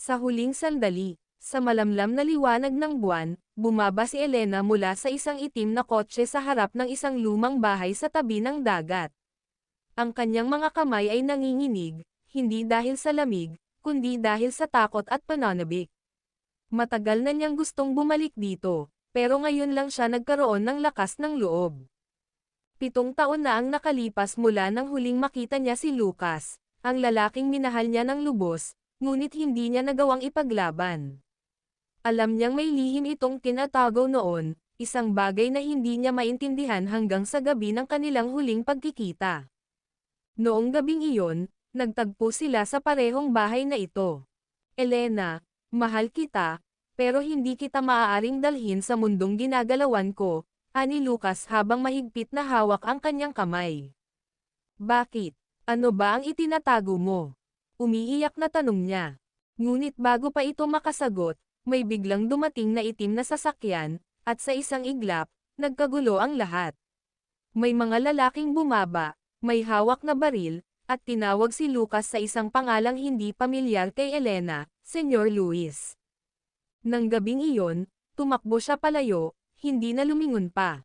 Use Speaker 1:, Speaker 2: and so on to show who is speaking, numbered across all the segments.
Speaker 1: Sa huling sandali, sa malamlam na liwanag ng buwan, bumaba si Elena mula sa isang itim na kotse sa harap ng isang lumang bahay sa tabi ng dagat. Ang kanyang mga kamay ay nanginginig, hindi dahil sa lamig, kundi dahil sa takot at pananabik. Matagal na niyang gustong bumalik dito, pero ngayon lang siya nagkaroon ng lakas ng loob. 7 taon na ang nakalipas mula nang huling makita niya si Lucas, ang lalaking minahal niya ng lubos, ngunit hindi niya nagawang ipaglaban. Alam niyang may lihim itong tinatago noon, isang bagay na hindi niya maintindihan hanggang sa gabi ng kanilang huling pagkikita. Noong gabing iyon, nagtagpo sila sa parehong bahay na ito. Elena, mahal kita, pero hindi kita maaaring dalhin sa mundong ginagalawan ko, ani Lucas habang mahigpit na hawak ang kanyang kamay. Bakit? Ano ba ang itinatago mo? Umiiyak na tanong niya. Ngunit bago pa ito makasagot, may biglang dumating na itim na sasakyan, at sa isang iglap, nagkagulo ang lahat. May mga lalaking bumaba, may hawak na baril, at tinawag si Lucas sa isang pangalang hindi pamilyar kay Elena, Senyor Luis. Nang gabing iyon, tumakbo siya palayo, hindi na lumingon pa.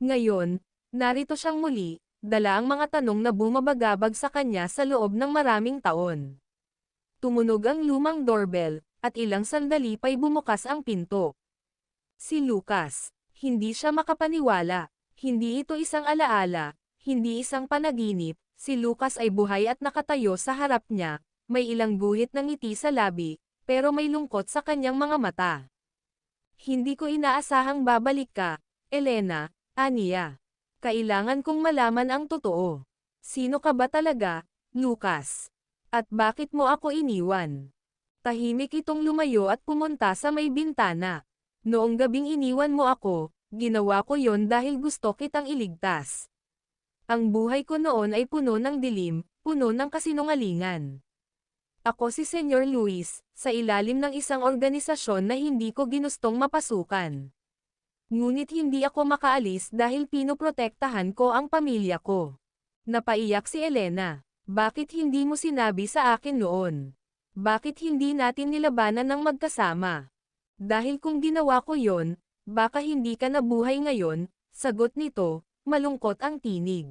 Speaker 1: Ngayon, narito siyang muli, dala ang mga tanong na bumabagabag sa kanya sa loob ng maraming taon. Tumunog ang lumang doorbell, at ilang sandali pa'y bumukas ang pinto. Si Lucas, hindi siya makapaniwala, hindi ito isang alaala, hindi isang panaginip, si Lucas ay buhay at nakatayo sa harap niya, may ilang guhit ng ngiti sa labi, pero may lungkot sa kanyang mga mata. Hindi ko inaasahang babalik ka, Elena, aniya. Kailangan kong malaman ang totoo. Sino ka ba talaga, Lucas? At bakit mo ako iniwan? Tahimik itong lumayo at pumunta sa may bintana. Noong gabing iniwan mo ako, ginawa ko yon dahil gusto kitang iligtas. Ang buhay ko noon ay puno ng dilim, puno ng kasinungalingan. Ako si Senyor Luis, sa ilalim ng isang organisasyon na hindi ko ginustong mapasukan. Ngunit hindi ako makaalis dahil pinoprotektahan ko ang pamilya ko. Napaiyak si Elena. Bakit hindi mo sinabi sa akin noon? Bakit hindi natin nilabanan ng magkasama? Dahil kung ginawa ko yon, baka hindi ka nabuhay ngayon, sagot nito, malungkot ang tinig.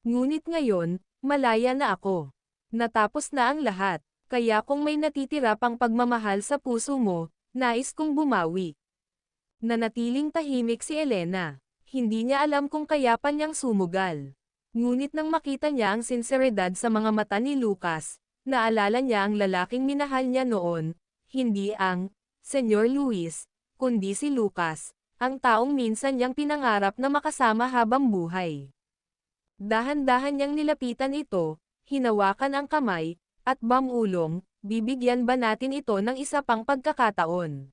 Speaker 1: Ngunit ngayon, malaya na ako. Natapos na ang lahat, kaya kung may natitira pang pagmamahal sa puso mo, nais kong bumawi. Nanatiling tahimik si Elena. Hindi niya alam kung kaya pa niyang sumugal. Ngunit nang makita niya ang sinseridad sa mga mata ni Lucas, naalala niya ang lalaking minahal niya noon, hindi ang Senyor Luis, kundi si Lucas, ang taong minsan niyang pinangarap na makasama habang buhay. Dahan-dahan niyang nilapitan ito, hinawakan ang kamay, at bamulong, bibigyan ba natin ito ng isa pang pagkakataon?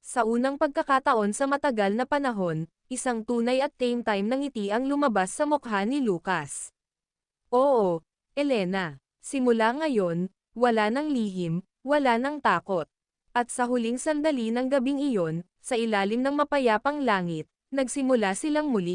Speaker 1: Sa unang pagkakataon sa matagal na panahon, isang tunay at tame time ng ngiti ang lumabas sa mukha ni Lucas. Oo, Elena, simula ngayon, wala nang lihim, wala nang takot. At sa huling sandali ng gabing iyon, sa ilalim ng mapayapang langit, nagsimula silang muli.